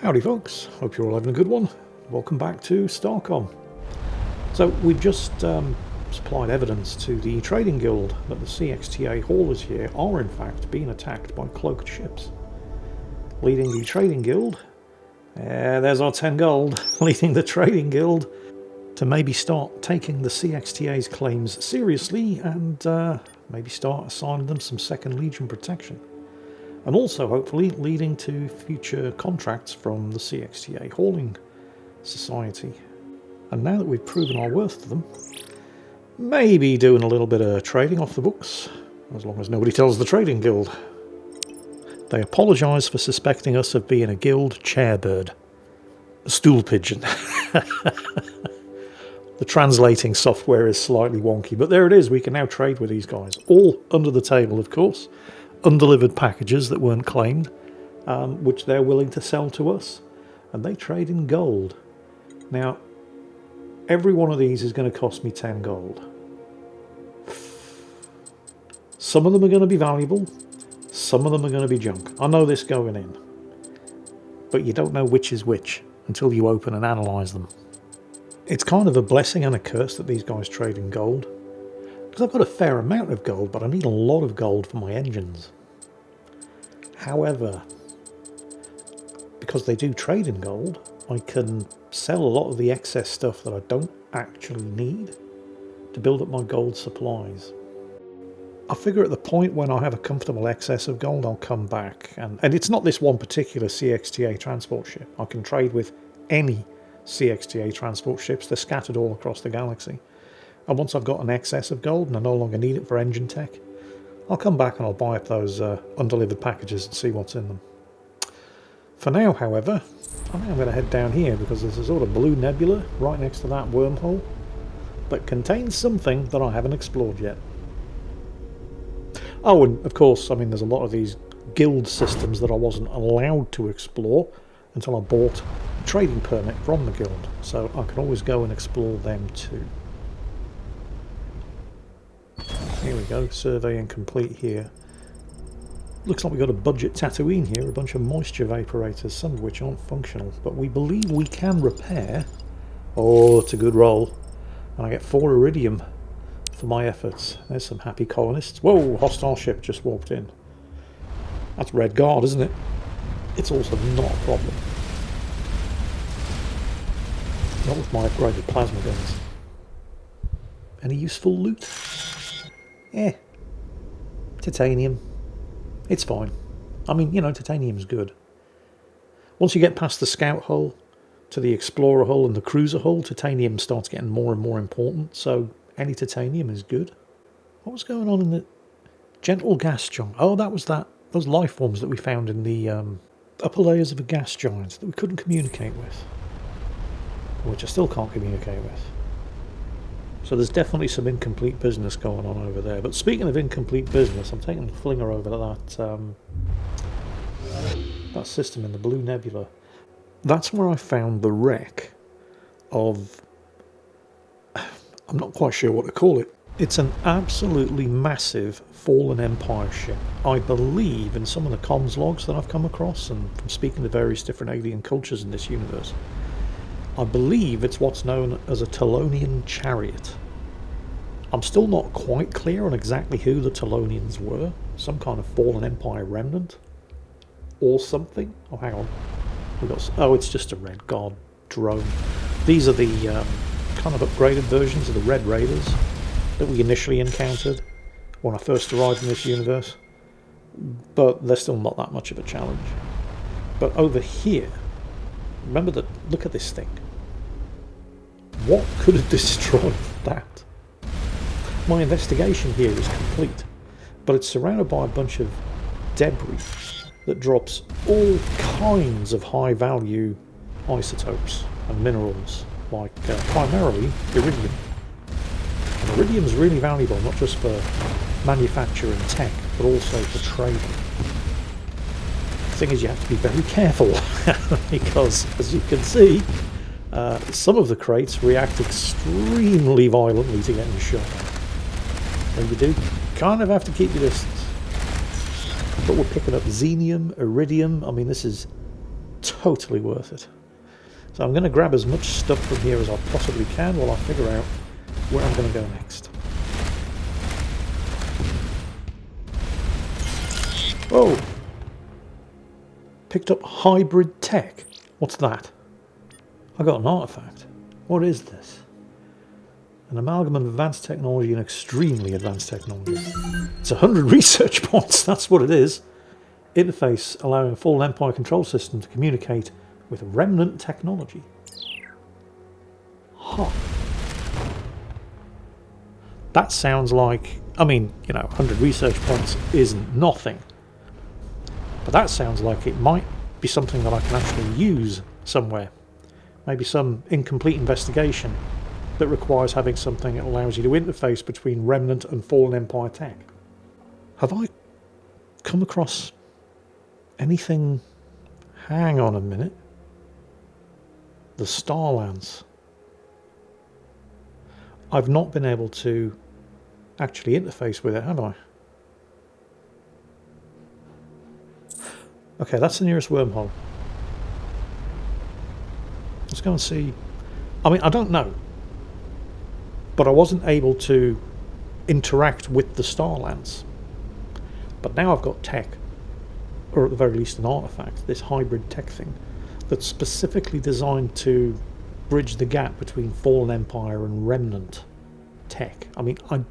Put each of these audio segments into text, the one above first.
Howdy folks, hope you're all having a good one. Welcome back to STARCOM. So we've just supplied evidence to the Trading Guild that the CXTA haulers here are in fact being attacked by cloaked ships. Leading the Trading Guild, there's our 10 gold, leading the Trading Guild to maybe start taking the CXTA's claims seriously and maybe start assigning them some Second Legion protection. And also hopefully leading to future contracts from the CXTA Hauling Society. And now that we've proven our worth to them, maybe doing a little bit of trading off the books, as long as nobody tells the Trading Guild. They apologise for suspecting us of being a guild chairbird. A stool pigeon. The translating software is slightly wonky, but there it is, we can now trade with these guys. All under the table, of course. Undelivered packages that weren't claimed, which they're willing to sell to us, and they trade in gold. Now, every one of these is going to cost me 10 gold. Some of them are going to be valuable, some of them are going to be junk. I know this going in, but you don't know which is which until you open and analyse them. It's kind of a blessing and a curse that these guys trade in gold. Because I've got a fair amount of gold, but I need a lot of gold for my engines. However, because they do trade in gold, I can sell a lot of the excess stuff that I don't actually need to build up my gold supplies. I figure at the point when I have a comfortable excess of gold, I'll come back. And it's not this one particular CXTA transport ship. I can trade with any CXTA transport ships. They're scattered all across the galaxy. And once I've got an excess of gold and I no longer need it for engine tech, I'll come back and I'll buy up those undelivered packages and see what's in them. For now, however, I think I'm going to head down here because there's a sort of blue nebula right next to that wormhole that contains something that I haven't explored yet. Oh, and of course, I mean, there's a lot of these guild systems that I wasn't allowed to explore until I bought a trading permit from the guild, so I can always go and explore them too. Here we go, surveying complete here. Looks like we've got a budget Tatooine here, a bunch of moisture vaporators, some of which aren't functional, but we believe we can repair. Oh, it's a good roll. And I get 4 iridium for my efforts. There's some happy colonists. Whoa, hostile ship just walked in. That's Red Guard, isn't it? It's also not a problem. Not with my upgraded plasma guns. Any useful loot? Titanium. It's fine. I mean, you know, titanium's good. Once you get past the scout hull to the explorer hull and the cruiser hull, titanium starts getting more and more important, so any titanium is good. What was going on in the gentle gas giant? Oh, that was those life forms that we found in the upper layers of a gas giant that we couldn't communicate with, which I still can't communicate with. So there's definitely some incomplete business going on over there. But speaking of incomplete business, I'm taking a flinger over to that system in the Blue Nebula. That's where I found the wreck of... I'm not quite sure what to call it. It's an absolutely massive Fallen Empire ship. I believe in some of the comms logs that I've come across, and from speaking to various different alien cultures in this universe, I believe it's what's known as a Talonian chariot. I'm still not quite clear on exactly who the Talonians were. Some kind of Fallen Empire remnant? Or something? Oh, hang on. Oh, it's just a Red Guard drone. These are the kind of upgraded versions of the Red Raiders that we initially encountered when I first arrived in this universe. But they're still not that much of a challenge. But over here, remember that, look at this thing. What could have destroyed that? My investigation here is complete, but it's surrounded by a bunch of debris that drops all kinds of high value isotopes and minerals, like primarily iridium. And iridium is really valuable, not just for manufacture and tech, but also for trading. The thing is, you have to be very careful because, as you can see, some of the crates react extremely violently to getting shot. So you do kind of have to keep your distance. But we're picking up xenium, iridium. I mean, this is totally worth it. So I'm going to grab as much stuff from here as I possibly can while I figure out where I'm going to go next. Oh! Picked up hybrid tech. What's that? I got an artifact. What is this? An amalgam of advanced technology and extremely advanced technology. It's 100 research points, that's what it is. Interface allowing a full Empire control system to communicate with remnant technology. Huh. That sounds like, I mean, you know, 100 research points isn't nothing. But that sounds like it might be something that I can actually use somewhere. Maybe some incomplete investigation that requires having something that allows you to interface between remnant and fallen Empire tech. Have I come across anything? Hang on a minute. The Starlands. I've not been able to actually interface with it, have I? Okay, that's the nearest wormhole. Let's go and see. I mean, I don't know. But I wasn't able to interact with the Starlands. But now I've got tech, or at the very least an artifact, this hybrid tech thing, that's specifically designed to bridge the gap between Fallen Empire and Remnant tech. I mean, I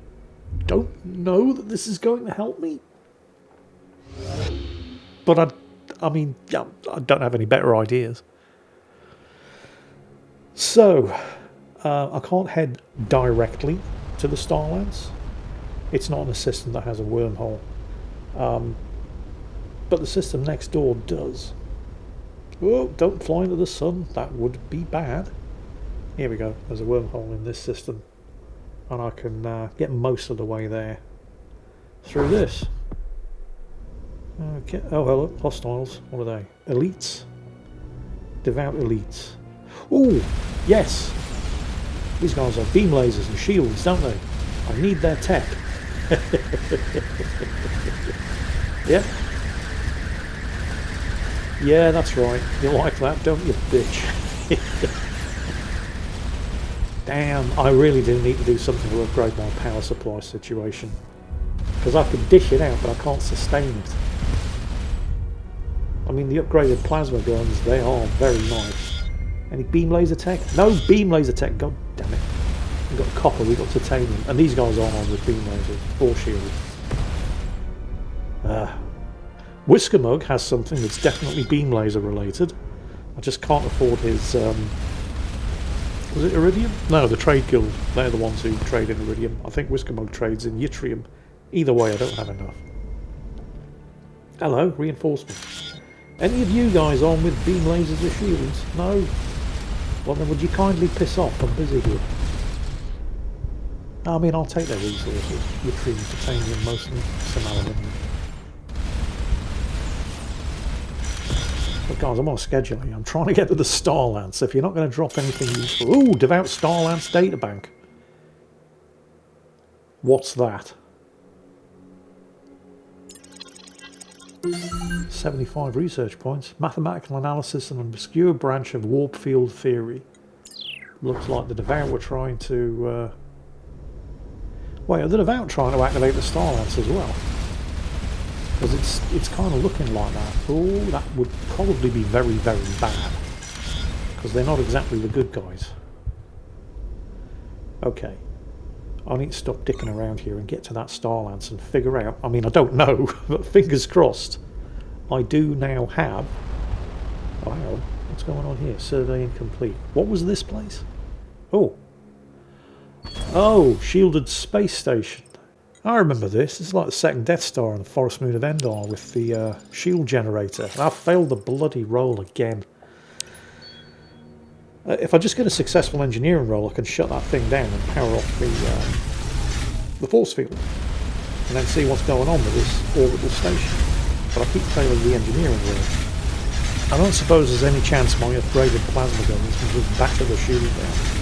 don't know that this is going to help me. But I mean, yeah, I don't have any better ideas. So, I can't head directly to the Starlands. It's not a system that has a wormhole. But the system next door does. Oh, don't fly into the sun. That would be bad. Here we go. There's a wormhole in this system. And I can get most of the way there through this. Okay. Oh, hello. Hostiles. What are they? Elites? Devout elites. Ooh, yes. These guys have beam lasers and shields, don't they? I need their tech. Yeah? Yeah, that's right. You like that, don't you, bitch? Damn, I really do need to do something to upgrade my power supply situation. Because I can dish it out, but I can't sustain it. I mean, the upgraded plasma guns, they are very nice. Any beam laser tech? No beam laser tech, god damn it. We've got copper, we've got titanium, and these guys aren't on with beam lasers or shields. Whisker Mug has something that's definitely beam laser related. I just can't afford his, was it Iridium? No, the Trade Guild, they're the ones who trade in Iridium. I think Whisker Mug trades in Yttrium. Either way, I don't have enough. Hello, reinforcement. Any of you guys on with beam lasers or shields? No? Well then would you kindly piss off? I'm busy here. I mean, I'll take their resources. Yttrium, titanium, mostly, some aluminium. But guys, I'm on a schedule here. I'm trying to get to the Starlands, so if you're not going to drop anything useful... Ooh, Devout Starlands Databank. What's that? 75 research points. Mathematical analysis and an obscure branch of warp field theory. Looks like the Devout were trying to... Wait, are the Devout trying to activate the Starlands as well? Because it's kind of looking like that. Oh, that would probably be very, very bad. Because they're not exactly the good guys. Okay. I need to stop dicking around here and get to that Starlands and figure out... I mean, I don't know, but fingers crossed. I do now have... Oh, hang on. What's going on here? Survey incomplete. What was this place? Oh. Oh, shielded space station. I remember this. This is like the second Death Star on the Forest Moon of Endor with the shield generator. And I failed the bloody roll again. If I just get a successful engineering roll, I can shut that thing down and power off the force field. And then see what's going on with this orbital station. But I keep failing the engineering roll. I don't suppose there's any chance my upgraded plasma guns can just batter the shield down.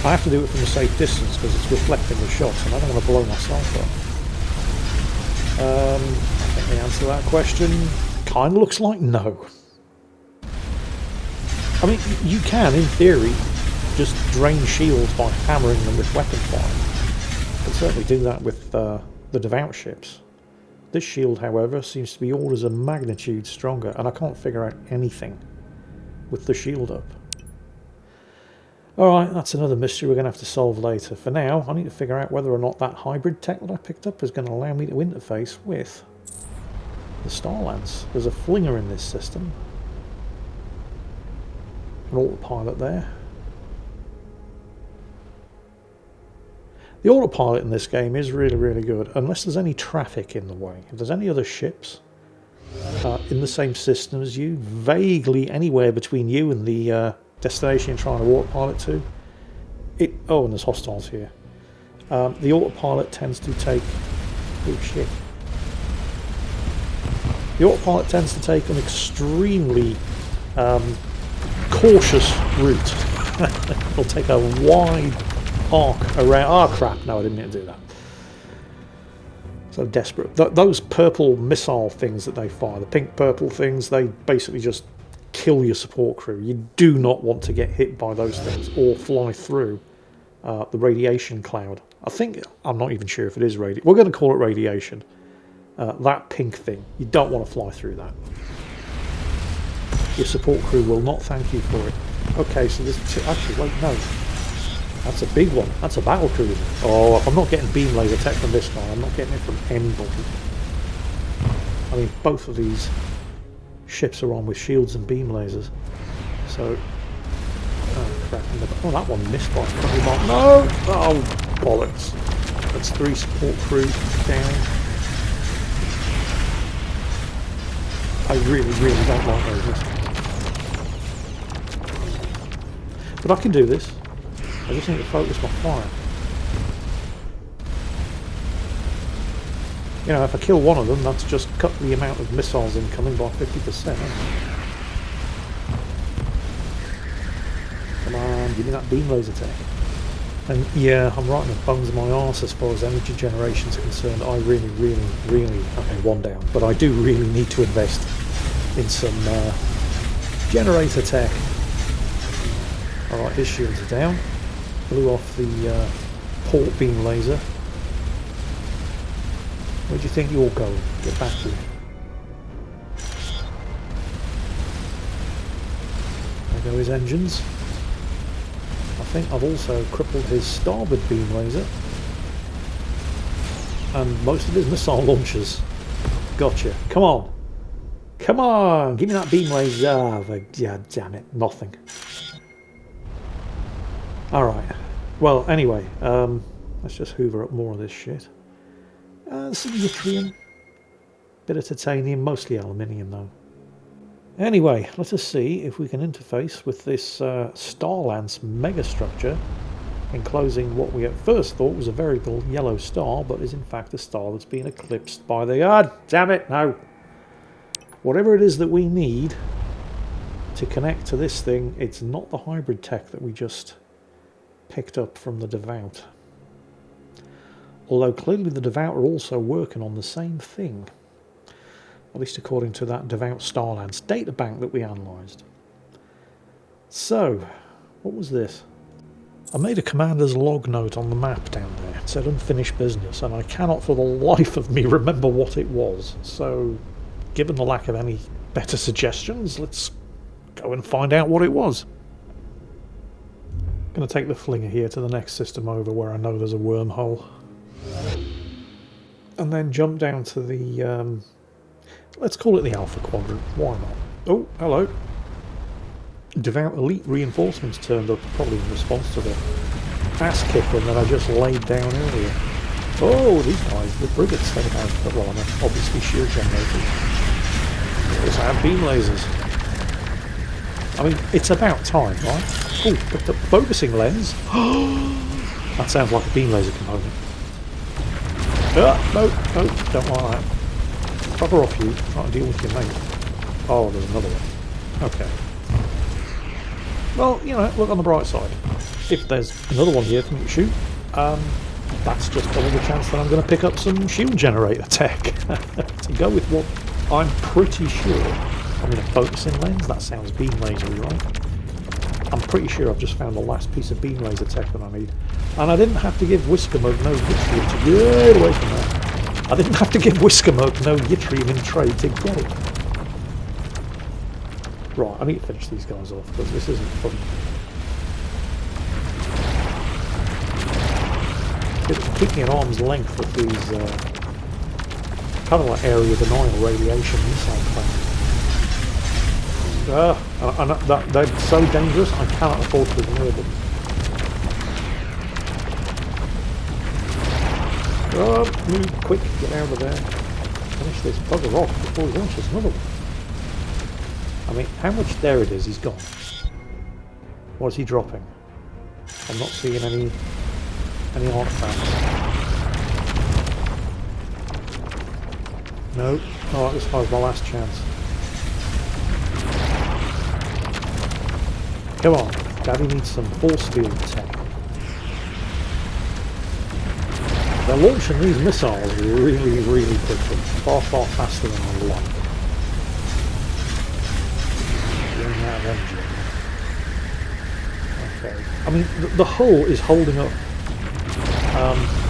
I have to do it from a safe distance because it's reflecting the shots and I don't want to blow myself up. I think the answer to that question kind of looks like no. I mean, you can, in theory, just drain shields by hammering them with weapon fire. You can certainly do that with the devout ships. This shield, however, seems to be orders of magnitude stronger, and I can't figure out anything with the shield up. Alright, that's another mystery we're going to have to solve later. For now, I need to figure out whether or not that hybrid tech that I picked up is going to allow me to interface with the Starlance. There's a flinger in this system. An autopilot there. The autopilot in this game is really, really good, unless there's any traffic in the way. If there's any other ships in the same system as you, vaguely anywhere between you and the destination you're trying to autopilot to, oh, and there's hostiles here. The autopilot tends to take... oh shit. The autopilot tends to take an extremely cautious route. It'll take a wide arc around... oh crap, no, I didn't mean to do that. So desperate. Those purple missile things that they fire, the pink purple things, they basically just kill your support crew. You do not want to get hit by those things or fly through the radiation cloud. I'm not even sure if it is radiation. We're going to call it radiation. That pink thing. You don't want to fly through that. Your support crew will not thank you for it. Okay, so there's two. Actually, wait, no. That's a big one. That's a battle cruiser. Oh, if I'm not getting beam laser tech from this guy, I'm not getting it from anybody. I mean, both of these ships are on with shields and beam lasers. So, oh crap! Oh, that one missed by a couple of... no! Oh bollocks! That's 3 support crew down. I really, really don't like those missiles. But I can do this. I just need to focus my fire. You know, if I kill one of them, that's just cut the amount of missiles incoming by 50%. Come on, give me that beam laser tech. And yeah, I'm right in the bones of my arse as far as energy generation is concerned. I really, really, really... okay, one down. But I do really need to invest in some generator tech. Alright, his shields are down. Blew off the port beam laser. Where do you think you're going? Get back here. There go his engines. I think I've also crippled his starboard beam laser. And most of his missile launchers. Gotcha. Come on. Come on! Give me that beam laser. Oh, yeah, damn it. Nothing. Alright. Well, anyway. Let's just hoover up more of this shit. Some yttrium. Bit of titanium. Mostly aluminium, though. Anyway, let us see if we can interface with this Starlance megastructure, enclosing what we at first thought was a veritable yellow star, but is in fact a star that's been eclipsed by the... ah, damn it, no! Whatever it is that we need to connect to this thing, it's not the hybrid tech that we just picked up from the Devout. Although clearly the Devout are also working on the same thing. At least according to that Devout Starlance databank that we analysed. So, what was this? I made a commander's log note on the map down there. It said unfinished business, and I cannot for the life of me remember what it was. So, given the lack of any better suggestions, let's go and find out what it was. I'm going to take the flinger here to the next system over where I know there's a wormhole. And then jump down to the... let's call it the Alpha Quadrant. Why not? Oh, hello. Devout Elite reinforcements turned up, probably in response to the ass kicking that I just laid down earlier. Oh, these guys, the frigates, they have, well, obviously shield generators. They also have beam lasers. I mean, it's about time, right? Oh, picked up the focusing lens. That sounds like a beam laser component. No, don't like that. Bugger off you, trying to deal with your mate. Oh, there's another one. Okay. Well, you know, look on the bright side. If there's another one here for me to shoot, that's just double the chance that I'm going to pick up some shield generator tech. To go with what I'm pretty sure... I mean, a focusing lens? That sounds beam lasery, right? I'm pretty sure I've just found the last piece of beam laser tech that I need. And I didn't have to give Whiskermug no yttrium to get away from that. I didn't have to give Whiskermug no yttrium in trade to get it. Right, I need to finish these guys off because this isn't fun. Keep me at arm's length with these kind of like area denial radiation missile plants. They're so dangerous, I cannot afford to ignore them. Move quick, get out of there. Finish this bugger off before he launches another one. I mean, how much there it is, he's gone. What is he dropping? I'm not seeing any artifacts. No. Alright, this was my last chance. Come on, Daddy needs some force field tech. They're launching these missiles really, really quickly. Far, far faster than I like. Running out of energy. Okay. I mean, the hull is holding up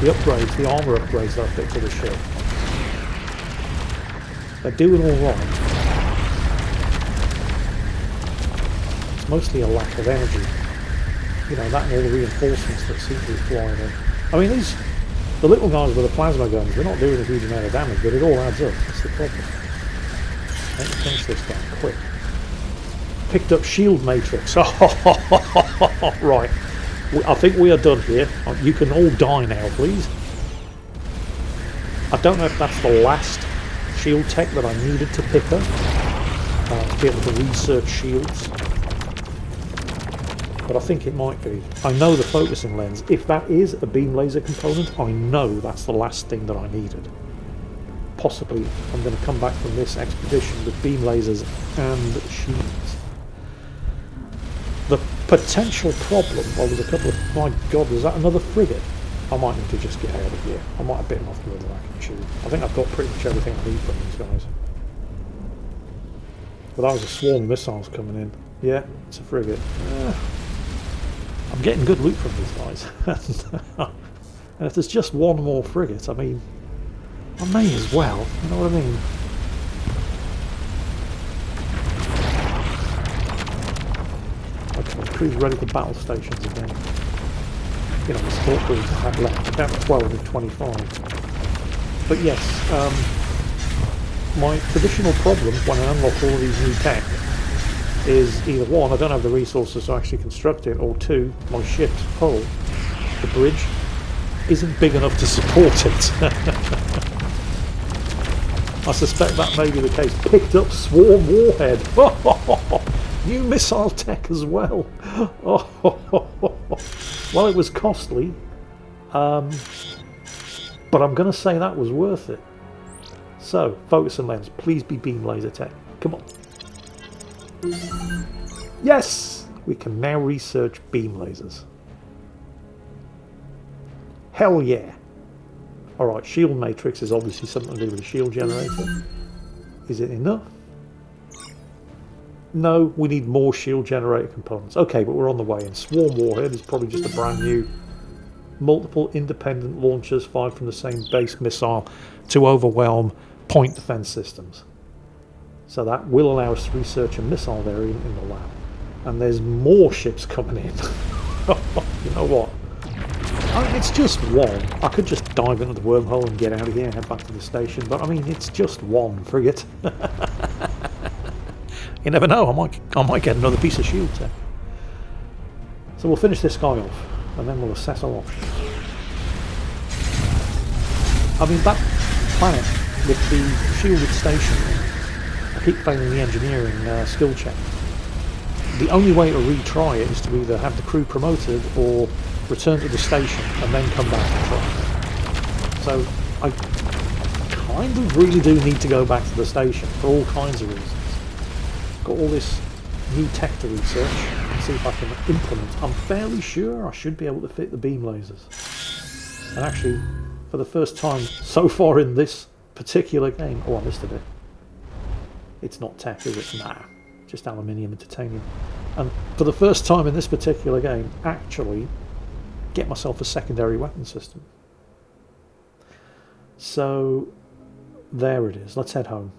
the upgrades, the armour upgrades that I put to the ship. They're doing alright. It's mostly a lack of energy. You know, that and all the reinforcements that seem to be flying in. I mean, the little guys with the plasma guns, they're not doing a huge amount of damage, but it all adds up. That's the problem. Let me finish this guy quick. Picked up shield matrix. Right. I think we are done here. You can all die now, please. I don't know if that's the last shield tech that I needed to pick up to be able to research shields. But I think it might be. I know the focusing lens. If that is a beam laser component, I know that's the last thing that I needed. Possibly I'm going to come back from this expedition with beam lasers and shields. The potential problem, well, there's a couple of, my god, is that another frigate? I might need to just get out of here. I might have bitten off more than I can chew. I think I've got pretty much everything I need from these guys. But that was a swarm of missiles coming in. Yeah, it's a frigate. I'm getting good loot from these guys. And if there's just one more frigate, I mean, I may as well, you know what I mean? Okay, crew's ready for battle stations again. You know, the support crews I have left, about 12 of 25. But yes, my traditional problem when I unlock all of these new tech is either one, I don't have the resources to actually construct it, or two, my ship's hull, the bridge, isn't big enough to support it. I suspect that may be the case. Picked up swarm warhead. New missile tech as well. Well, it was costly, but I'm going to say that was worth it. So, focus and lens, please be beam laser tech. Come on. Yes! We can now research beam lasers. Hell yeah! Alright, shield matrix is obviously something to do with the shield generator. Is it enough? No, we need more shield generator components. Okay, but we're on the way, and swarm warhead is probably just a brand new multiple independent launchers fired from the same base missile to overwhelm point defense systems. So that will allow us to research a missile variant in the lab. And there's more ships coming in. You know what? I mean, it's just one. I could just dive into the wormhole and get out of here and head back to the station, but I mean, it's just one frigate. You never know, I might get another piece of shield tech. So we'll finish this guy off, and then we'll assess our options. I mean, that planet with the shielded station, I keep failing the engineering skill check. The only way to retry it is to either have the crew promoted or return to the station and then come back and try it. So I kind of really do need to go back to the station for all kinds of reasons. Got all this new tech to research and see if I can implement. I'm fairly sure I should be able to fit the beam lasers. And actually, for the first time so far in this particular game, oh, I missed a bit. It's not tech, is it? Nah, just aluminium and titanium. and for the first time in this particular game, actually get myself a secondary weapon system. So there it is. Let's head home.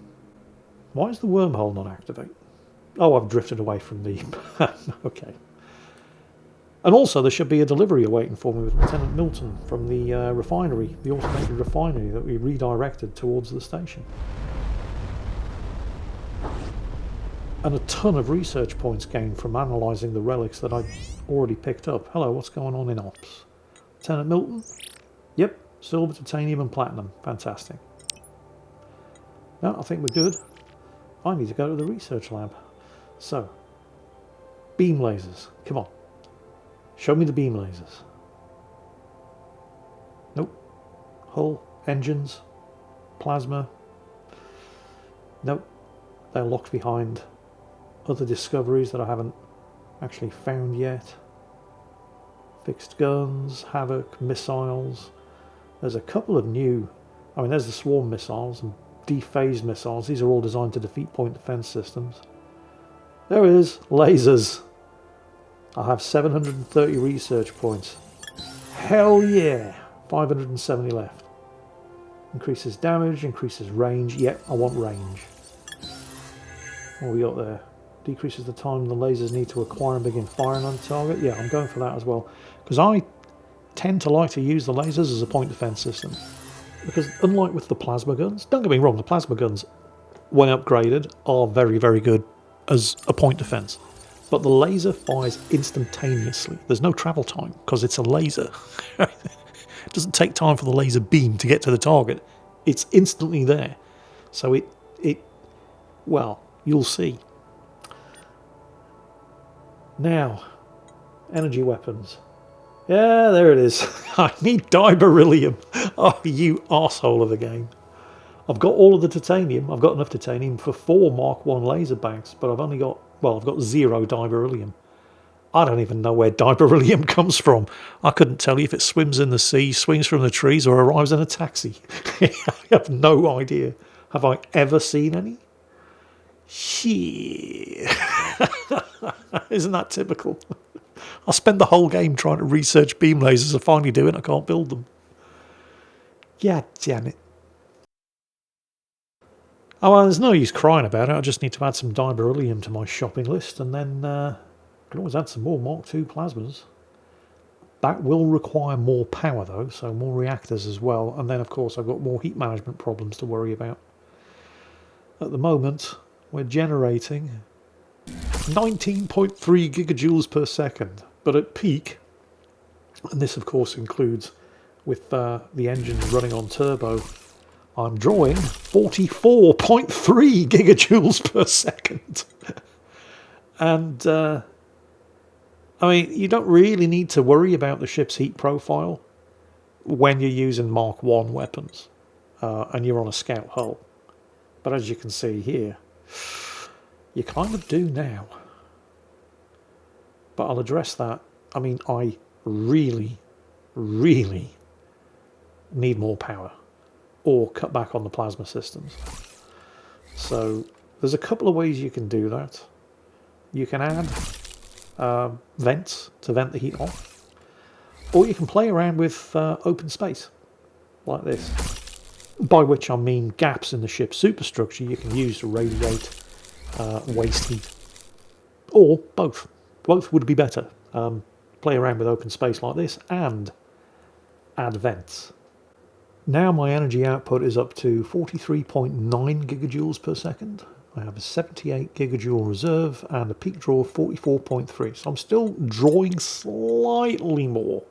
Why is the wormhole not activate? Oh, I've drifted away from the... okay. And also there should be a delivery awaiting for me with Lieutenant Milton from the refinery, the automated refinery that we redirected towards the station. And a ton of research points gained from analysing the relics that I'd already picked up. Hello, what's going on in ops? Lieutenant Milton? Yep, silver, titanium and platinum. Fantastic. No, I think we're good. I need to go to the research lab. So, beam lasers. Come on. Show me the beam lasers. Nope. Hull, engines, plasma. Nope. They're locked behind other discoveries that I haven't actually found yet. Fixed guns, Havoc, missiles. There's a couple of new... I mean, there's the swarm missiles and dephased missiles. These are all designed to defeat point defense systems. There it is. Lasers. I have 730 research points. Hell yeah! 570 left. Increases damage, increases range. Yep, I want range. What we got there? Decreases the time the lasers need to acquire and begin firing on target. Yeah, I'm going for that as well. Because I tend to like to use the lasers as a point defense system. Because unlike with the plasma guns, don't get me wrong, the plasma guns, when upgraded, are very, very good as a point defense. But the laser fires instantaneously. There's no travel time because it's a laser. It doesn't take time for the laser beam to get to the target. It's instantly there. So well, you'll see. Now, energy weapons. Yeah, there it is. I need diberyllium. Oh, you arsehole of a game. I've got all of the titanium. I've got enough titanium for 4 Mark 1 laser banks, but I've only got, well, I've got 0 diberyllium. I don't even know where diberyllium comes from. I couldn't tell you if it swims in the sea, swings from the trees, or arrives in a taxi. I have no idea. Have I ever seen any? Shit. Isn't that typical? I spend the whole game trying to research beam lasers. I finally do it, I can't build them. Yeah, damn it. Oh, well, there's no use crying about it. I just need to add some diberyllium to my shopping list, and then I can always add some more Mark II plasmas. That will require more power, though, so more reactors as well. And then, of course, I've got more heat management problems to worry about. At the moment, we're generating 19.3 gigajoules per second, but at peak, and this, of course, includes with the engines running on turbo, I'm drawing 44.3 gigajoules per second. And, I mean, you don't really need to worry about the ship's heat profile when you're using Mark 1 weapons and you're on a scout hull. But as you can see here, you kind of do now. But I'll address that. I mean, I really, really need more power, or cut back on the plasma systems. So there's a couple of ways you can do that. You can add vents to vent the heat off, or you can play around with open space like this, by which I mean gaps in the ship's superstructure you can use to radiate waste heat, or both. Both would be better. Play around with open space like this and add vents. Now my energy output is up to 43.9 gigajoules per second. I have a 78 gigajoule reserve and a peak draw of 44.3. So I'm still drawing slightly more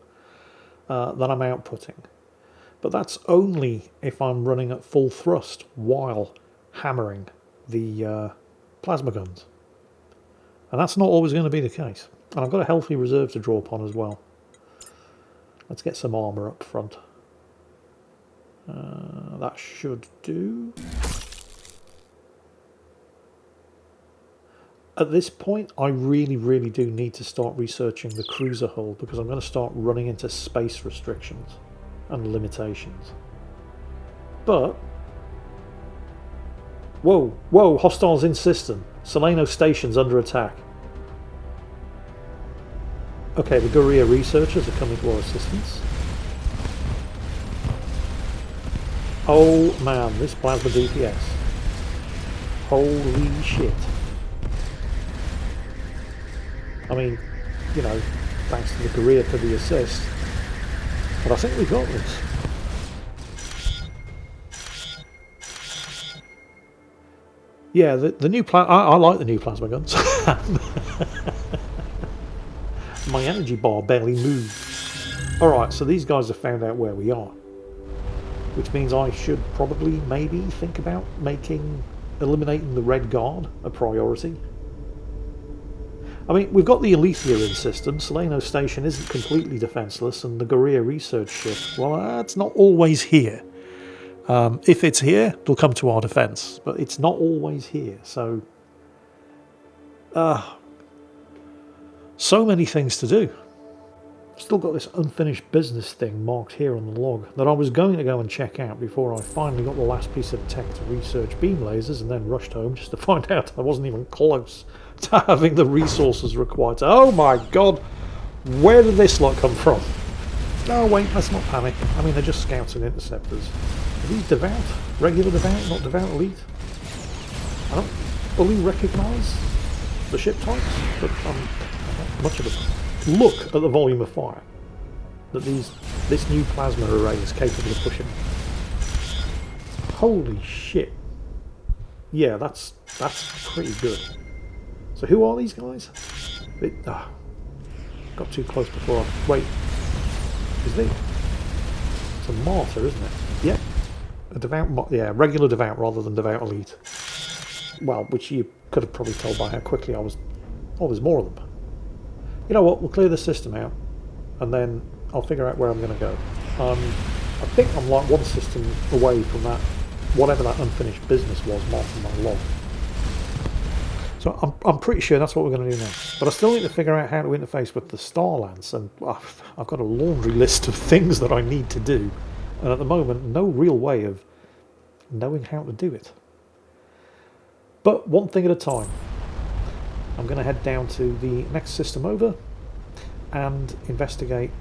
than I'm outputting. But that's only if I'm running at full thrust while hammering the plasma guns. And that's not always going to be the case. And I've got a healthy reserve to draw upon as well. Let's get some armour up front. That should do. At this point, I really, really do need to start researching the cruiser hull, because I'm going to start running into space restrictions and limitations. But... Whoa, whoa, hostiles in system. Solano station's under attack. Okay, the Guerrilla researchers are coming to our assistance. Oh man, this plasma DPS. Holy shit. I mean, you know, thanks to the Guerrilla for the assist. But I think we got this. Yeah, the new I like the new plasma guns. My energy bar barely moves. Alright, so these guys have found out where we are. Which means I should probably maybe think about eliminating the Red Guard a priority. I mean, we've got the Alethea in system, Solano Station isn't completely defenceless, and the Guerrilla research ship, well, that's not always here. If it's here, they'll come to our defence, but it's not always here, so... so many things to do. Still got this unfinished business thing marked here on the log that I was going to go and check out before I finally got the last piece of tech to research beam lasers and then rushed home just to find out I wasn't even close to having the resources required to... Oh my god! Where did this lot come from? No, wait, let's not panic. I mean, they're just scouts and interceptors. Are these devout? Regular devout, not devout elite? I don't fully recognise the ship types, but not much of a look at the volume of fire that this new plasma array is capable of pushing. Holy shit. Yeah, that's pretty good. So who are these guys? Got too close before I... Wait. Is it? It's a martyr, isn't it? Yeah. A devout... Yeah, regular devout rather than devout elite. Well, which you could have probably told by how quickly I was... Oh, there's more of them. You know what, we'll clear the system out, and then I'll figure out where I'm going to go. I think I'm like one system away from that, whatever that unfinished business was marked on my log. So I'm pretty sure that's what we're going to do next. But I still need to figure out how to interface with the Star Lance, and I've got a laundry list of things that I need to do, and at the moment, no real way of knowing how to do it. But one thing at a time. I'm going to head down to the next system over and investigate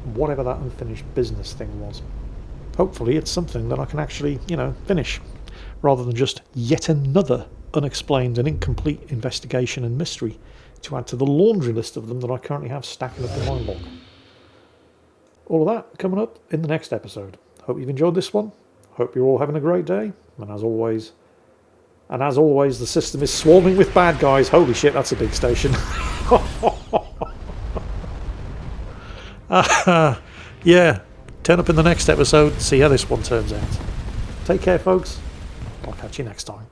whatever that unfinished business thing was. Hopefully it's something that I can actually, you know, finish, rather than just yet another unexplained and incomplete investigation and mystery to add to the laundry list of them that I currently have stacking up in my log. All of that coming up in the next episode. Hope you've enjoyed this one. Hope you're all having a great day. And as always, the system is swarming with bad guys. Holy shit, that's a big station. Yeah, turn up in the next episode, see how this one turns out. Take care, folks. I'll catch you next time.